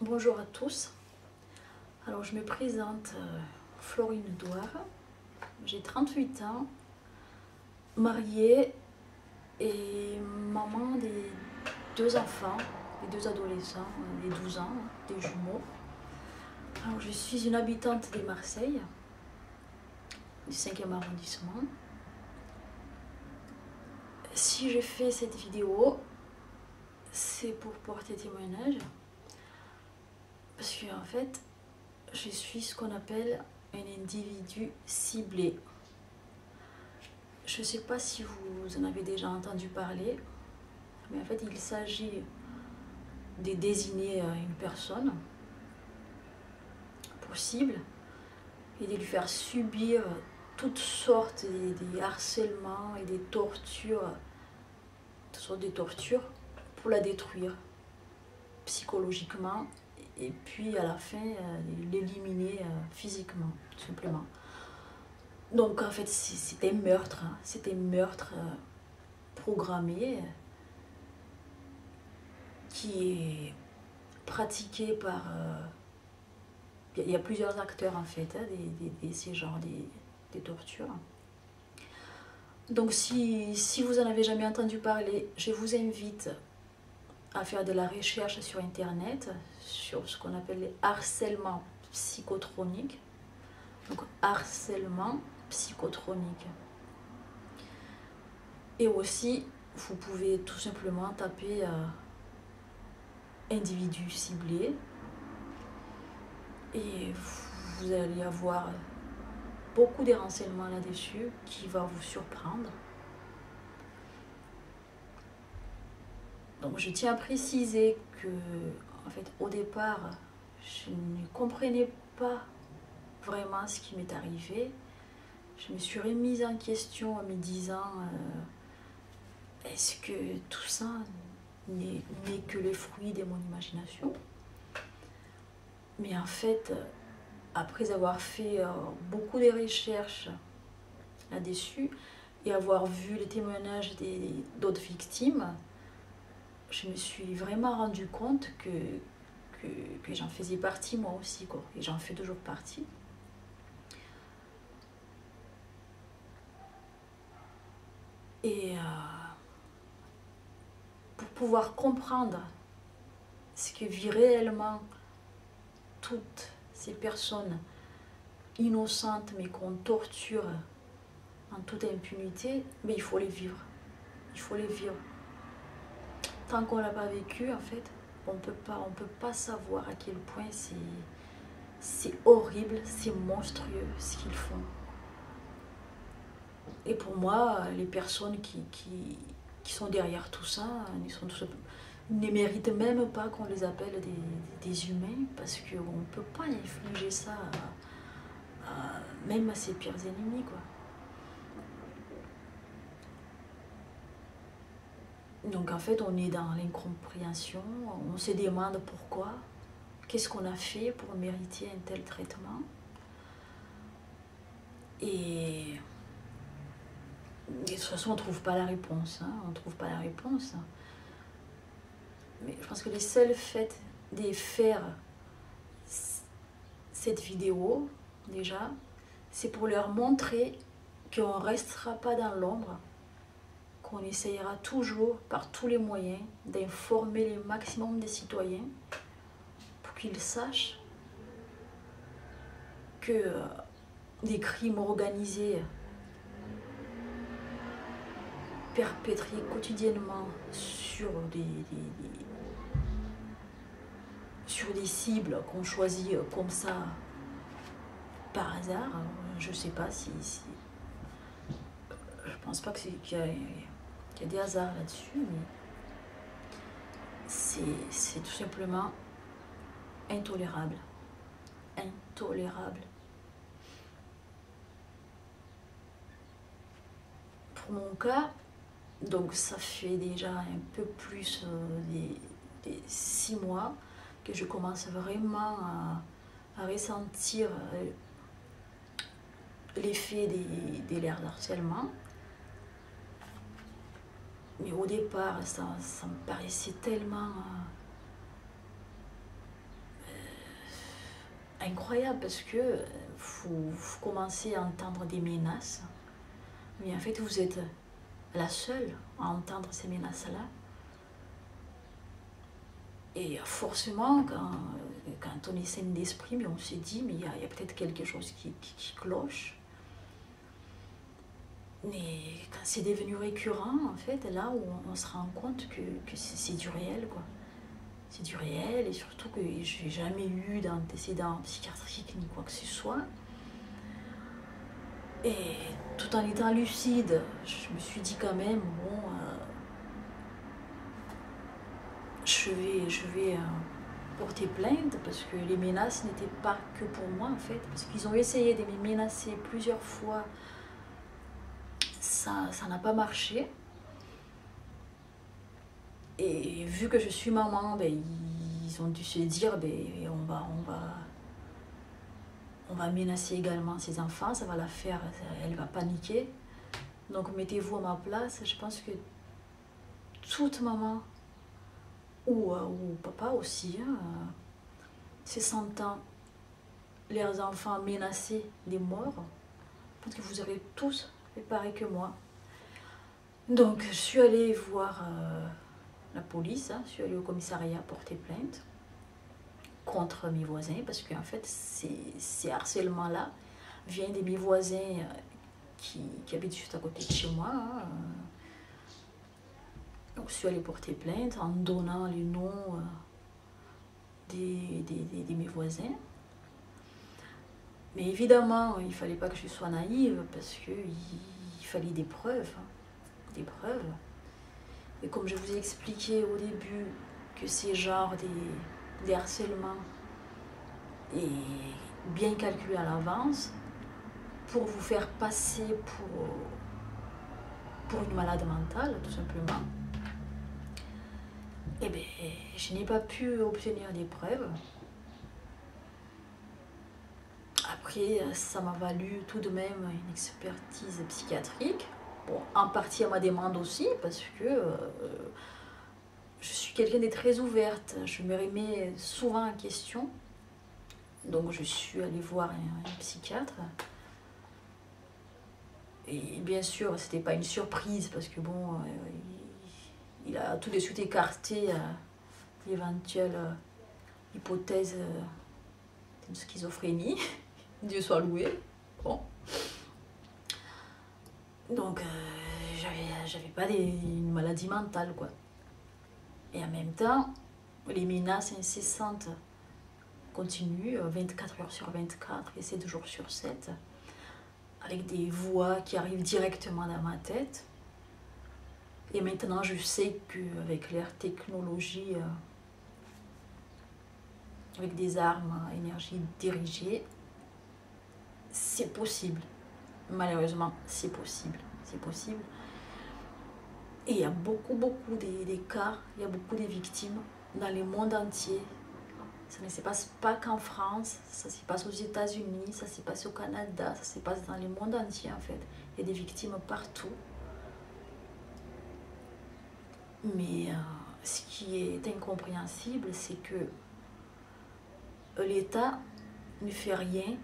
Bonjour à tous. Alors je me présente Florine Douard. J'ai 38 ans, mariée et maman des deux enfants, des deux adolescents, des 12 ans, des jumeaux. Alors je suis une habitante de Marseille, du 5e arrondissement. Si je fais cette vidéo, c'est pour porter témoignage. Parce que en fait, je suis ce qu'on appelle un individu ciblé. Je ne sais pas si vous en avez déjà entendu parler, mais en fait, il s'agit de désigner une personne pour cible et de lui faire subir toutes sortes de harcèlements et des tortures, toutes sortes de tortures pour la détruire psychologiquement et puis à la fin l'éliminer physiquement, tout simplement. Donc en fait c'est un meurtre, c'est un meurtre programmé qui est pratiqué par... il y a plusieurs acteurs en fait, de ces genres de tortures. Donc si vous en avez jamais entendu parler, je vous invite à faire de la recherche sur internet sur ce qu'on appelle les harcèlements psychotroniques. Donc harcèlement psychotronique. Et aussi vous pouvez tout simplement taper individu ciblé et vous allez avoir beaucoup de renseignements là-dessus qui va vous surprendre. Donc je tiens à préciser que, en fait, au départ, je ne comprenais pas vraiment ce qui m'est arrivé. Je me suis remise en question en me disant est-ce que tout ça n'est que le fruit de mon imagination? Mais en fait, après avoir fait beaucoup de recherches là-dessus et avoir vu les témoignages d'autres victimes, je me suis vraiment rendu compte que j'en faisais partie moi aussi, quoi, et j'en fais toujours partie. Et pour pouvoir comprendre ce que vit réellement toutes ces personnes innocentes mais qu'on torture en toute impunité, mais il faut les vivre. Il faut les vivre. Tant qu'on ne l'a pas vécu, en fait, on peut pas savoir à quel point c'est horrible, c'est monstrueux ce qu'ils font. Et pour moi, les personnes qui sont derrière tout ça ne méritent même pas qu'on les appelle des humains, parce qu'on ne peut pas infliger ça même à ses pires ennemis, quoi. Donc en fait, on est dans l'incompréhension, on se demande pourquoi, qu'est-ce qu'on a fait pour mériter un tel traitement. Et de toute façon, on ne trouve pas la réponse, hein, on ne trouve pas la réponse. Mais je pense que le seul fait de faire cette vidéo, déjà, c'est pour leur montrer qu'on ne restera pas dans l'ombre, qu'on essayera toujours, par tous les moyens, d'informer le maximum des citoyens pour qu'ils sachent que des crimes organisés perpétrés quotidiennement sur des cibles qu'on choisit comme ça par hasard, je ne sais pas si je pense pas qu'il y a des hasards là-dessus, mais c'est tout simplement intolérable. Intolérable. Pour mon cas, donc ça fait déjà un peu plus de 6 mois que je commence vraiment à ressentir l'effet des l'air d'harcèlement. Mais au départ, ça me paraissait tellement incroyable parce que vous commencez à entendre des menaces, mais en fait vous êtes la seule à entendre ces menaces-là. Et forcément, quand on est sain d'esprit, mais on se dit, mais il y a peut-être quelque chose qui cloche. Mais quand c'est devenu récurrent, en fait, là où on se rend compte que c'est du réel, quoi. C'est du réel, et surtout que je n'ai jamais eu d'antécédent psychiatrique ni quoi que ce soit. Et tout en étant lucide, je me suis dit quand même, bon, je vais porter plainte parce que les menaces n'étaient pas que pour moi en fait, parce qu'ils ont essayé de me menacer plusieurs fois, ça n'a pas marché. Et vu que je suis maman, ben, ils ont dû se dire, ben, on va menacer également ses enfants, ça va la faire, elle va paniquer. Donc mettez-vous à ma place, je pense que toute maman, ou papa aussi, se sentant leurs enfants menacés des morts, je pense que vous avez tous fait pareil que moi. Donc je suis allée voir la police, je suis allée au commissariat porter plainte contre mes voisins, parce qu'en fait ces harcèlements-là viennent de mes voisins qui habitent juste à côté de chez moi. Donc je suis allée porter plainte en donnant les noms de mes voisins. Mais évidemment, il ne fallait pas que je sois naïve parce qu'il fallait des preuves. Des preuves. Et comme je vous ai expliqué au début que ces genres des harcèlements est bien calculé à l'avance pour vous faire passer pour une malade mentale, tout simplement. Eh bien, je n'ai pas pu obtenir des preuves. Après, ça m'a valu tout de même une expertise psychiatrique. Bon, en partie à ma demande aussi, parce que je suis quelqu'un de très ouverte. Je me remets souvent en question. Donc, je suis allée voir un psychiatre. Et bien sûr, ce n'était pas une surprise, parce que bon, il a tout de suite écarté l'éventuelle hypothèse d'une schizophrénie. Dieu soit loué. Bon. Donc, j'avais pas une maladie mentale, quoi. Et en même temps, les menaces incessantes continuent 24 heures sur 24 et 7 jours sur 7, avec des voix qui arrivent directement dans ma tête. Et maintenant, je sais qu'avec l'ère technologie, avec des armes à énergie dirigée, c'est possible. Malheureusement, c'est possible. C'est possible. Et il y a beaucoup des cas, il y a beaucoup de victimes dans le monde entier. Ça ne se passe pas qu'en France, ça se passe aux États-Unis, ça se passe au Canada, ça se passe dans le monde entier en fait. Il y a des victimes partout. Mais ce qui est incompréhensible, c'est que l'État ne fait rien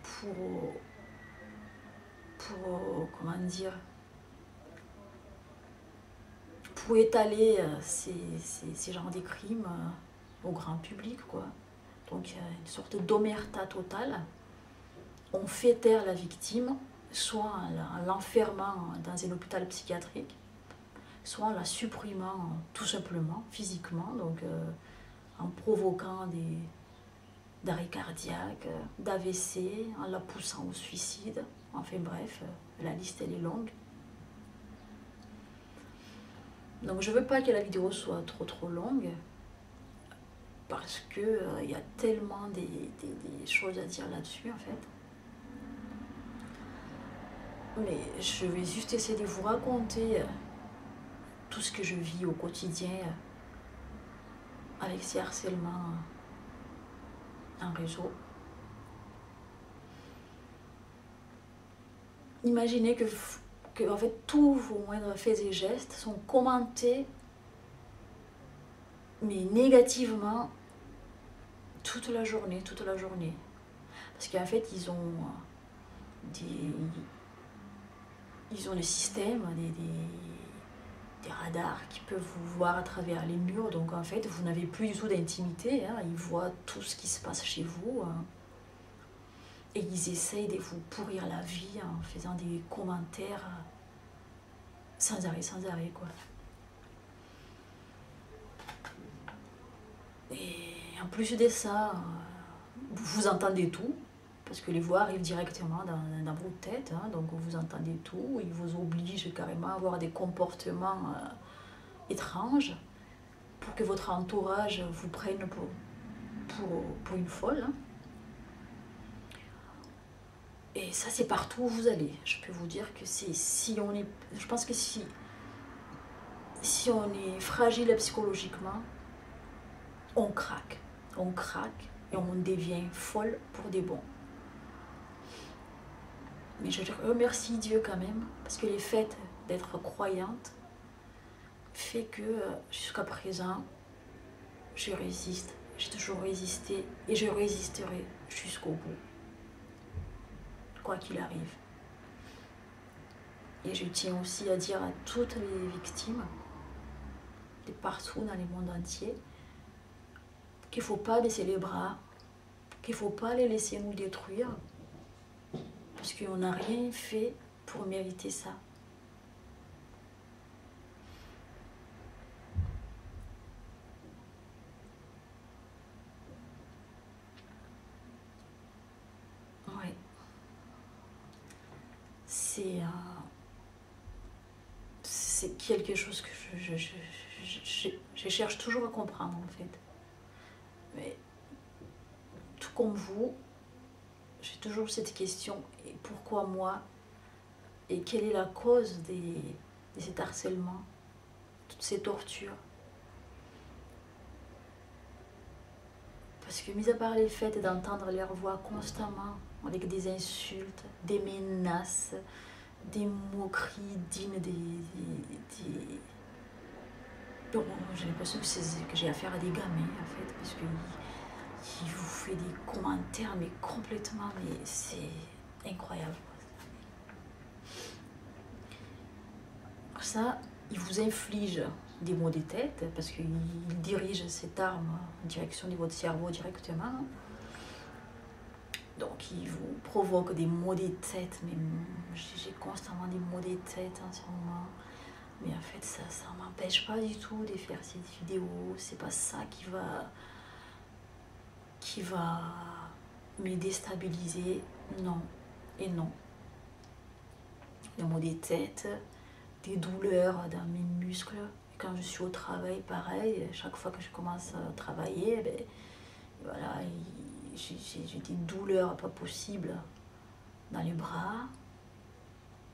pour comment dire, pour étaler ces genres de crimes au grand public, quoi. Donc il y a une sorte d'omerta totale. On fait taire la victime, soit en l'enfermant dans un hôpital psychiatrique, soit en la supprimant tout simplement, physiquement, donc en provoquant d'arrêt cardiaque, d'AVC, en la poussant au suicide. Enfin bref, la liste elle est longue. Donc je veux pas que la vidéo soit trop longue, parce que y a tellement des choses à dire là-dessus en fait. Mais je vais juste essayer de vous raconter tout ce que je vis au quotidien avec ces harcèlements en réseau. Imaginez que en fait tous vos moindres faits et gestes sont commentés mais négativement toute la journée, toute la journée. Parce qu'en fait, ils ont des systèmes, des radars qui peuvent vous voir à travers les murs. Donc en fait, vous n'avez plus du tout d'intimité. Hein. Ils voient tout ce qui se passe chez vous. Hein. Et ils essayent de vous pourrir la vie en faisant des commentaires sans arrêt, quoi. Et en plus de ça, vous entendez tout, parce que les voix arrivent directement dans vos têtes, hein, donc vous entendez tout, ils vous obligent carrément à avoir des comportements étranges pour que votre entourage vous prenne pour une folle. Hein. Et ça, c'est partout où vous allez. Je peux vous dire que je pense que si on est fragile psychologiquement, on craque et on devient folle pour des bons. Mais je remercie Dieu quand même, parce que le fait d'être croyante fait que jusqu'à présent, je résiste. J'ai toujours résisté et je résisterai jusqu'au bout, quoi qu'il arrive. Et je tiens aussi à dire à toutes les victimes, de partout dans le monde entier, qu'il ne faut pas baisser les bras, qu'il ne faut pas les laisser nous détruire, parce qu'on n'a rien fait pour mériter ça. Ouais. C'est quelque chose que je cherche toujours à comprendre, en fait. Mais tout comme vous, j'ai toujours cette question, et pourquoi moi? Et quelle est la cause de cet harcèlement, toutes ces tortures? Parce que, mis à part le fait d'entendre leur voix constamment, avec des insultes, des menaces, des moqueries dignes Bon, j'ai l'impression que j'ai affaire à des gamins, en fait, parce qu'ils vous font des commentaires, mais complètement, mais c'est incroyable. Ça, ils vous infligent des maux de tête, parce qu'ils dirigent cette arme en direction de votre cerveau directement. Donc, ils vous provoquent des maux de tête, mais j'ai constamment des maux de tête en ce moment. Mais en fait, ça ne m'empêche pas du tout de faire cette vidéo. C'est pas ça qui va me déstabiliser. Non et non. Des maux de tête, des douleurs dans mes muscles. Quand je suis au travail, pareil, chaque fois que je commence à travailler, ben, voilà, j'ai des douleurs pas possibles dans les bras.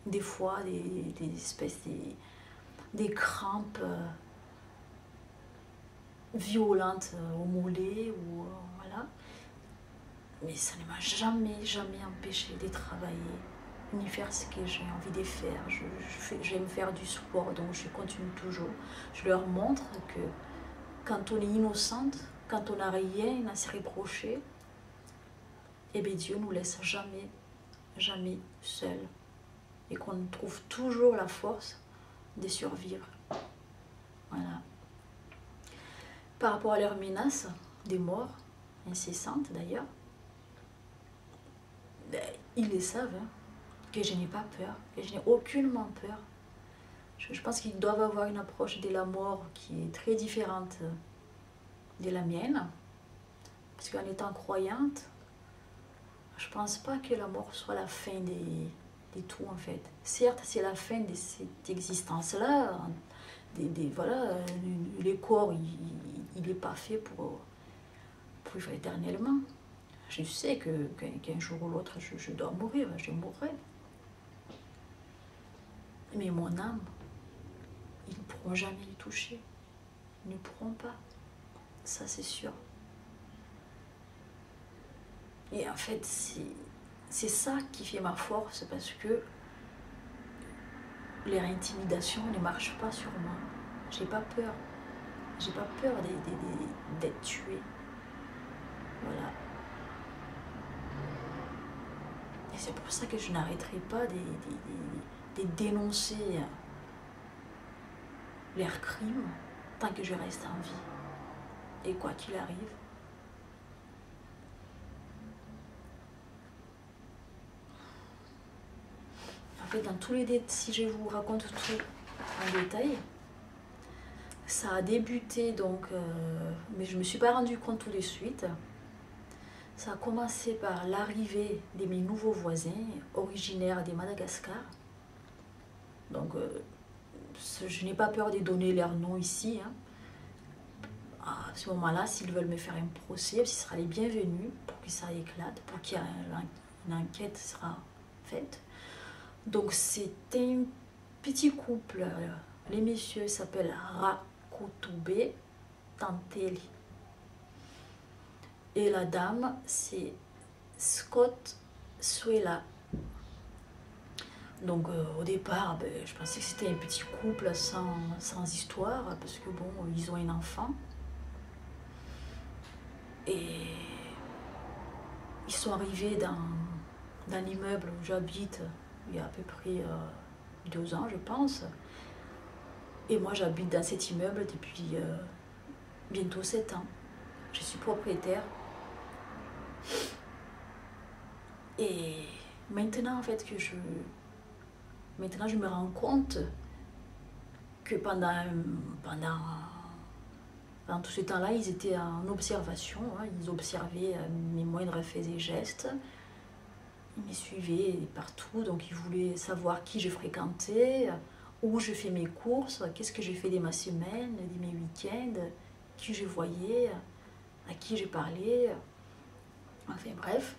Des fois, des espèces des crampes violentes au mollet, ou voilà. Mais ça ne m'a jamais empêché de travailler, ni faire ce que j'ai envie de faire. J'aime faire du sport, donc je continue toujours. Je leur montre que quand on est innocente, quand on n'a rien à se reprocher, eh bien Dieu nous laisse jamais seuls. Et qu'on trouve toujours la force de survivre. Voilà. Par rapport à leurs menaces, des morts incessantes d'ailleurs, ils le savent, hein, que je n'ai pas peur, que je n'ai aucunement peur. Je pense qu'ils doivent avoir une approche de la mort qui est très différente de la mienne. Parce qu'en étant croyante, je ne pense pas que la mort soit la fin de tout, en fait. Certes, c'est la fin de cette existence-là. Voilà, le corps, il n'est pas fait pour vivre éternellement. Je sais qu'un jour ou l'autre, je dois mourir, je mourrai. Mais mon âme, ils ne pourront jamais y toucher. Ils ne pourront pas. Ça, c'est sûr. Et en fait, c'est ça qui fait ma force, parce que les intimidations ne marchent pas sur moi. J'ai pas peur. J'ai pas peur d'être tuée. Voilà. Et c'est pour ça que je n'arrêterai pas de dénoncer leurs crimes tant que je reste en vie. Et quoi qu'il arrive. En fait, dans tous les détails, si je vous raconte tout en détail, ça a débuté donc, mais je ne me suis pas rendu compte tout de suite. Ça a commencé par l'arrivée de mes nouveaux voisins originaires de Madagascar. Donc, je n'ai pas peur de donner leur nom ici. Hein. À ce moment-là, s'ils veulent me faire un procès, ce sera les bienvenus pour que ça éclate, pour qu'il y ait une enquête sera faite. Donc, c'est un petit couple. Les messieurs s'appellent Rakotoube Tanteli. Et la dame, c'est Scott Suela. Donc au départ, je pensais que c'était un petit couple sans histoire, parce que bon, ils ont un enfant. Et ils sont arrivés dans l'immeuble où j'habite il y a à peu près 2 ans, je pense. Et moi, j'habite dans cet immeuble depuis bientôt 7 ans. Je suis propriétaire. Et maintenant, en fait, maintenant, je me rends compte que pendant tout ce temps-là, ils étaient en observation. Hein, ils observaient mes moindres faits et gestes. Ils me suivaient partout, donc ils voulaient savoir qui je fréquentais, où je fais mes courses, qu'est-ce que j'ai fait de ma semaine, de mes week-ends, qui je voyais, à qui je parlais. Enfin bref.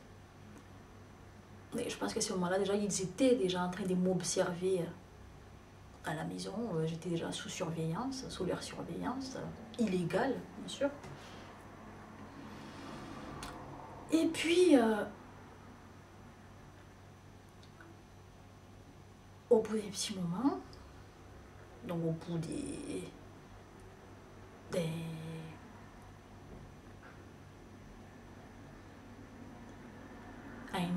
Et je pense qu'à ce moment-là, déjà, ils étaient déjà en train de m'observer à la maison. J'étais déjà sous surveillance, sous leur surveillance, illégale, bien sûr. Et puis, au bout d'un petit moment, donc au bout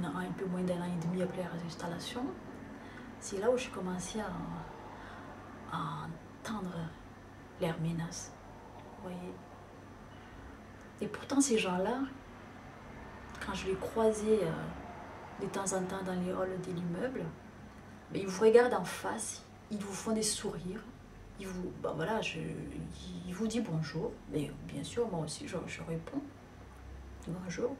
un peu moins d'1 an et demi après les installations, c'est là où j'ai commencé à entendre leurs menaces. Vous voyez. Et pourtant, ces gens-là, quand je les croisais de temps en temps dans les halls de l'immeuble, ils vous regardent en face, ils vous font des sourires, ils vous, voilà, ils vous disent bonjour, mais bien sûr, moi aussi, je réponds bonjour.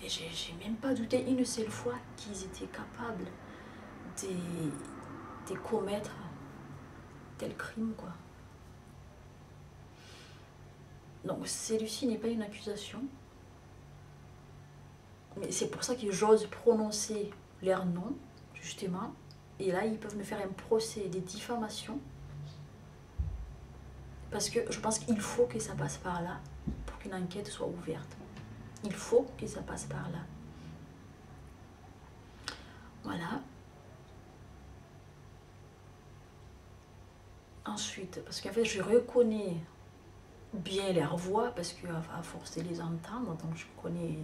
Et j'ai même pas douté une seule fois qu'ils étaient capables de commettre tel crime, quoi. Donc, celui-ci n'est pas une accusation. Mais c'est pour ça que j'ose prononcer leur nom, justement. Et là, ils peuvent me faire un procès de diffamation. Parce que je pense qu'il faut que ça passe par là pour qu'une enquête soit ouverte. Il faut que ça passe par là. Voilà. Ensuite, parce qu'en fait, je reconnais bien leur voix, parce qu'à force de les entendre, donc je connais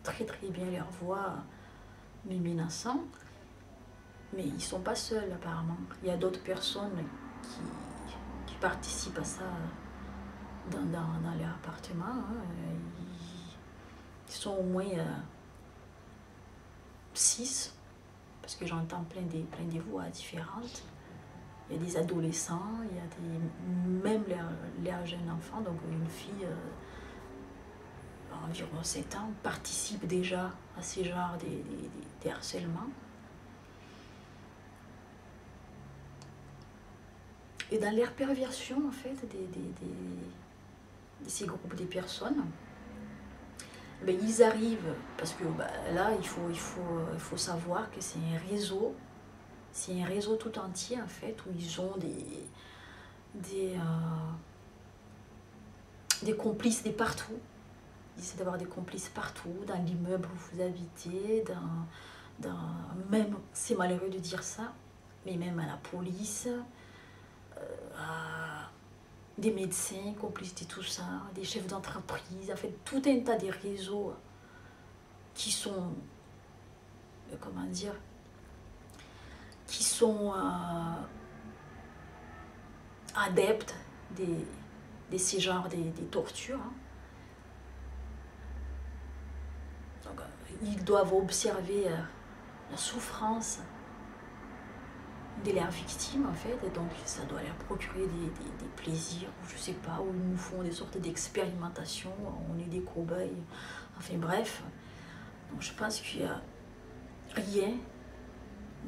très très bien leur voix, me menaçant. Mais ils ne sont pas seuls apparemment. Il y a d'autres personnes qui participent à ça dans leur appartement. Hein. Ils sont au moins 6, parce que j'entends plein de voix différentes. Il y a des adolescents, il y a même leurs jeunes enfants, donc une fille environ 7 ans participe déjà à ces genres de harcèlements. Et dans leur perversion, en fait, de ces groupes de personnes, ils arrivent, parce que là, il faut savoir que c'est un réseau tout entier, en fait, où ils ont des complices de partout. Ils essaient d'avoir des complices partout, dans l'immeuble où vous habitez, même, c'est malheureux de dire ça, mais même à la police, des médecins, complicité, tout ça, des chefs d'entreprise, en fait, tout un tas de réseaux qui sont, comment dire, qui sont adeptes de ces genres de tortures. Donc, ils doivent observer la souffrance de leurs victimes, en fait, et donc ça doit leur procurer des plaisirs, ou je sais pas, où ils nous font des sortes d'expérimentations, on est des cobayes, enfin bref. Donc je pense qu'il y a rien,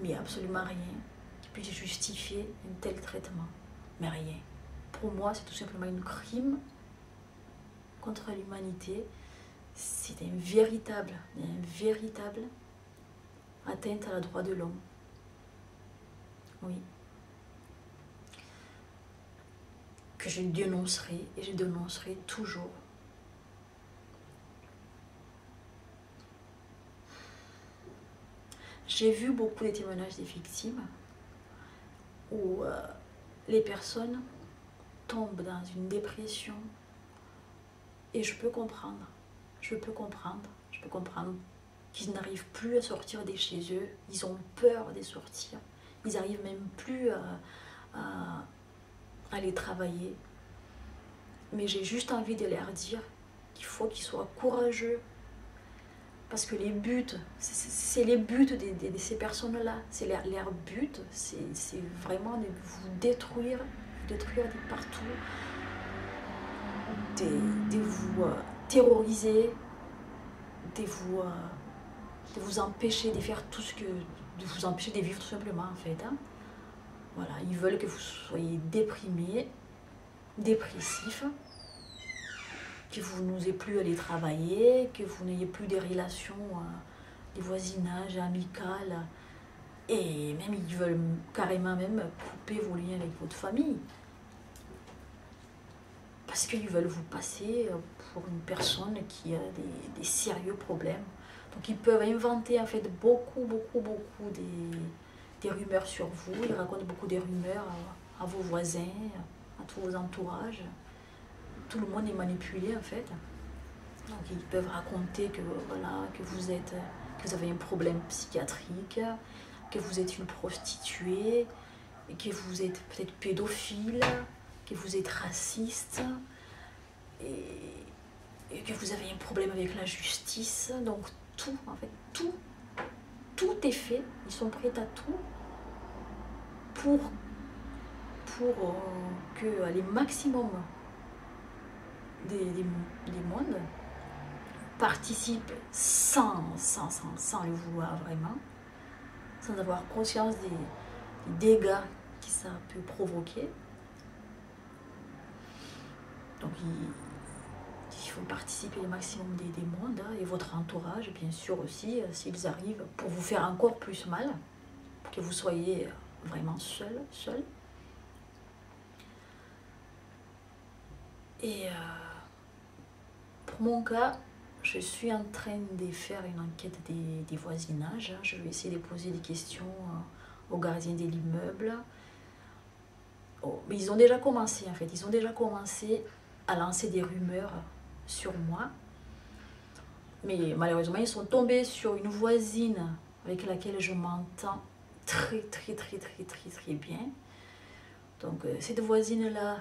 mais absolument rien, qui puisse justifier un tel traitement, mais rien. Pour moi, c'est tout simplement un crime contre l'humanité, c'est un véritable atteinte à la droit de l'homme. Oui. Que je dénoncerai et je dénoncerai toujours. J'ai vu beaucoup de témoignages des victimes où les personnes tombent dans une dépression et je peux comprendre qu'ils n'arrivent plus à sortir de chez eux, ils ont peur de sortir. Ils n'arrivent même plus à aller travailler. Mais j'ai juste envie de leur dire qu'il faut qu'ils soient courageux. Parce que les buts, c'est les buts de ces personnes-là. C'est leur but, c'est vraiment de vous détruire de partout, de vous terroriser, de vous empêcher de faire tout ce que... de vous empêcher de vivre tout simplement, en fait. Hein. Voilà, ils veulent que vous soyez déprimés, dépressifs, que vous n'osez plus aller travailler, que vous n'ayez plus des relations, des voisinages amicales, et même ils veulent carrément même couper vos liens avec votre famille. Parce qu'ils veulent vous passer pour une personne qui a des sérieux problèmes. Donc ils peuvent inventer en fait beaucoup des rumeurs sur vous, ils racontent beaucoup des rumeurs à vos voisins, à tous vos entourages. Tout le monde est manipulé en fait. Donc ils peuvent raconter que, voilà, que vous avez un problème psychiatrique, que vous êtes une prostituée, que vous êtes peut-être pédophile, que vous êtes raciste, et que vous avez un problème avec la justice. Donc tout, en fait, tout est fait. Ils sont prêts à tout pour que les maximums des mondes participent sans le vouloir vraiment, sans avoir conscience des dégâts que ça peut provoquer. Donc il faut participer le maximum des mondes, hein, et votre entourage bien sûr aussi, s'ils arrivent, pour vous faire encore plus mal, pour que vous soyez vraiment seul. Et pour mon cas, je suis en train de faire une enquête des voisinages. Je vais essayer de poser des questions aux gardiens de l'immeuble. Oh, mais ils ont déjà commencé en fait, ils ont déjà commencé à lancer des rumeurs sur moi. Mais malheureusement, ils sont tombés sur une voisine avec laquelle je m'entends très bien. Donc cette voisine-là,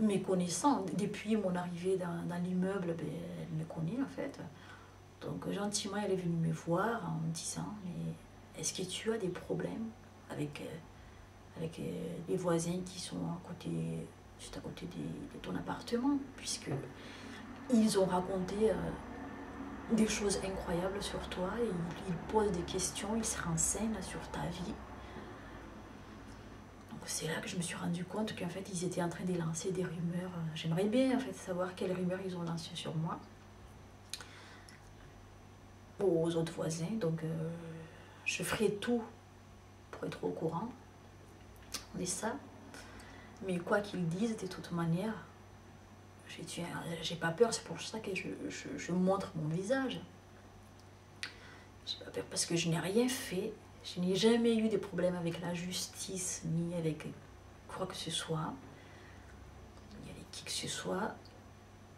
me connaissant, depuis mon arrivée dans l'immeuble, ben, elle me connaît en fait. Donc gentiment, elle est venue me voir en me disant « Mais est-ce que tu as des problèmes avec les voisins qui sont juste à côté de ton appartement ?» Puisque ils ont raconté des choses incroyables sur toi, et ils posent des questions, ils se renseignent sur ta vie. Donc c'est là que je me suis rendu compte qu'en fait ils étaient en train de lancer des rumeurs. J'aimerais bien en fait savoir quelles rumeurs ils ont lancées sur moi aux autres voisins. Donc je ferai tout pour être au courant de ça. Mais quoi qu'ils disent, de toute manière, j'ai pas peur. C'est pour ça que je montre mon visage. J'ai pas peur parce que je n'ai rien fait. Je n'ai jamais eu de problème avec la justice, ni avec quoi que ce soit. qui que ce soit.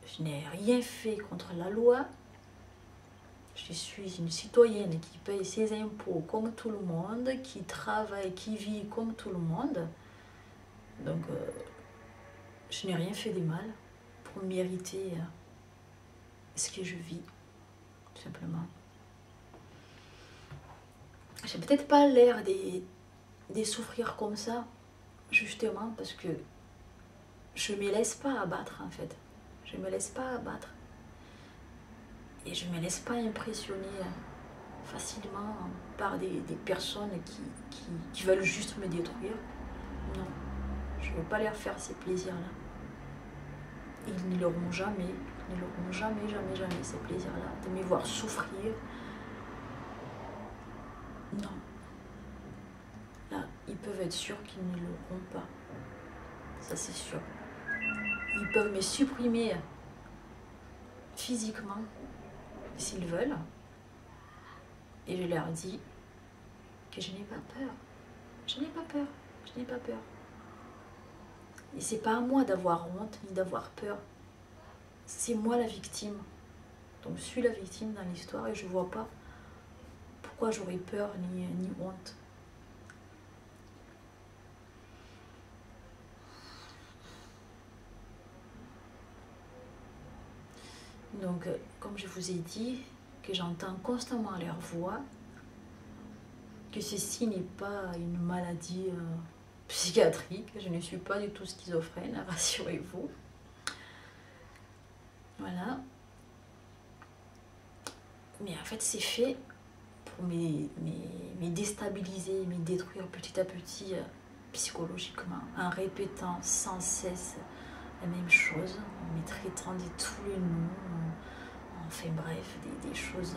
Je n'ai rien fait contre la loi. Je suis une citoyenne qui paye ses impôts comme tout le monde, qui travaille, qui vit comme tout le monde. Donc, je n'ai rien fait de mal pour mériter ce que je vis, tout simplement. J'ai peut-être pas l'air de souffrir comme ça, justement, parce que je ne me laisse pas abattre, en fait. Je ne me laisse pas abattre. Et je ne me laisse pas impressionner facilement par des personnes qui veulent juste me détruire. Non, je ne veux pas leur faire ces plaisirs-là. Ils ne l'auront jamais, jamais ces plaisirs-là. De me voir souffrir. Non. Là, ils peuvent être sûrs qu'ils ne l'auront pas. Ça, c'est sûr. Ils peuvent me supprimer physiquement s'ils veulent. Et je leur dis que je n'ai pas peur. Je n'ai pas peur. Je n'ai pas peur. Et c'est pas à moi d'avoir honte ni d'avoir peur. C'est moi la victime. Donc je suis la victime dans l'histoire et je vois pas pourquoi j'aurais peur ni honte. Donc, comme je vous ai dit, que j'entends constamment leur voix, que ceci n'est pas une maladie psychiatrique, je ne suis pas du tout schizophrène, rassurez-vous. Voilà. Mais en fait, c'est fait pour me déstabiliser, me détruire petit à petit psychologiquement, en répétant sans cesse la même chose, en me traitant de tous les noms, enfin bref, des choses,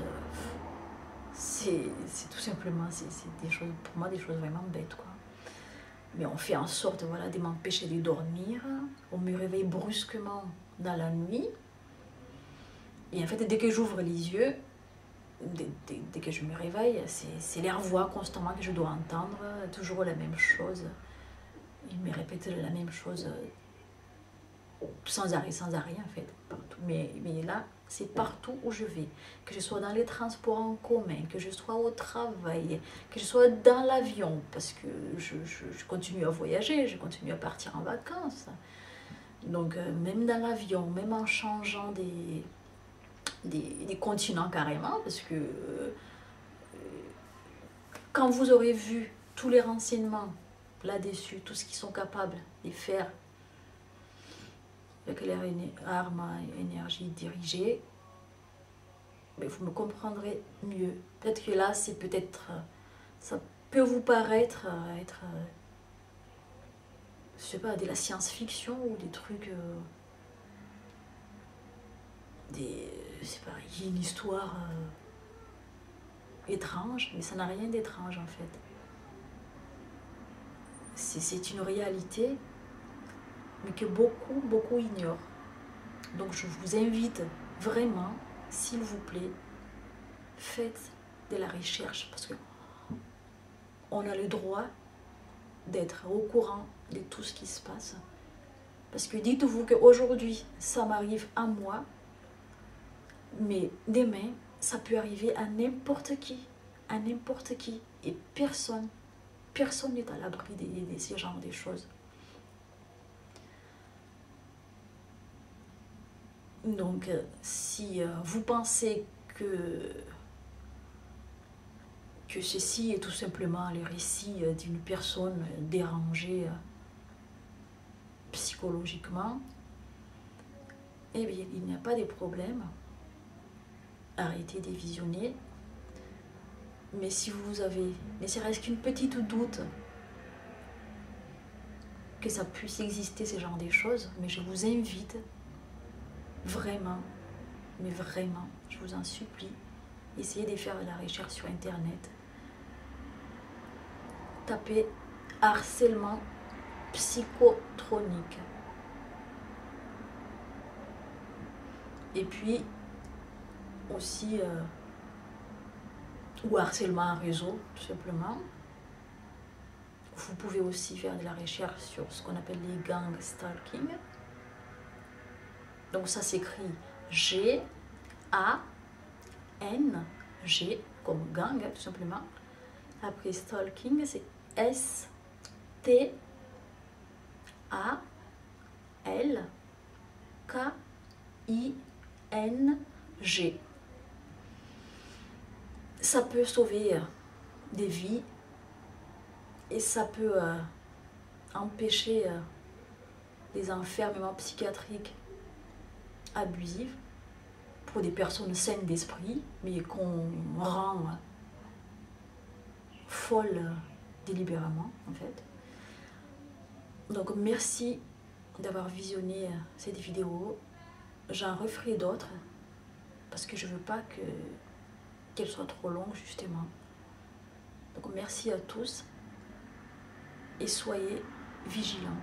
c'est tout simplement, c'est des choses, pour moi, des choses vraiment bêtes, quoi. Mais on fait en sorte, voilà, de m'empêcher de dormir, on me réveille brusquement dans la nuit, et en fait, dès que j'ouvre les yeux, dès que je me réveille, c'est leur voix constamment que je dois entendre, toujours la même chose. Ils me répètent la même chose sans arrêt en fait, partout. Mais là, c'est partout où je vais, que je sois dans les transports en commun, que je sois au travail, que je sois dans l'avion, parce que je continue à voyager, je continue à partir en vacances. Donc même dans l'avion, même en changeant des continents carrément, parce que quand vous aurez vu tous les renseignements là-dessus, tout ce qu'ils sont capables de faire avec leur arme à énergie dirigée, mais vous me comprendrez mieux. Peut-être que là, c'est peut-être, ça peut vous paraître être, je sais pas, de la science-fiction ou des trucs, je sais pas, une histoire étrange, mais ça n'a rien d'étrange en fait. C'est une réalité, mais que beaucoup ignorent. Donc je vous invite vraiment, s'il vous plaît, faites de la recherche, parce que on a le droit d'être au courant de tout ce qui se passe. Parce que dites-vous qu'aujourd'hui, ça m'arrive à moi, mais demain, ça peut arriver à n'importe qui, et personne n'est à l'abri de ce genre de choses. Donc, si vous pensez que ceci est tout simplement le récit d'une personne dérangée psychologiquement, eh bien, il n'y a pas de problème. Arrêtez de visionner. Mais si vous avez, ne serait-ce qu'une petite doute que ça puisse exister, ce genre de choses, mais je vous invite vraiment, mais vraiment, je vous en supplie, essayez de faire de la recherche sur Internet. Tapez harcèlement psychotronique. Et puis, aussi, ou harcèlement en réseau, tout simplement. Vous pouvez aussi faire de la recherche sur ce qu'on appelle les gang stalking. Donc ça s'écrit G-A-N-G, comme gang, tout simplement. Après stalking, c'est S-T-A-L-K-I-N-G. Ça peut sauver des vies et ça peut empêcher des enfermements psychiatriques abusifs pour des personnes saines d'esprit, mais qu'on rend folles délibérément, en fait. Donc merci d'avoir visionné cette vidéo. J'en referai d'autres parce que je veux pas qu'elle soit trop longue, justement. Donc merci à tous et soyez vigilants.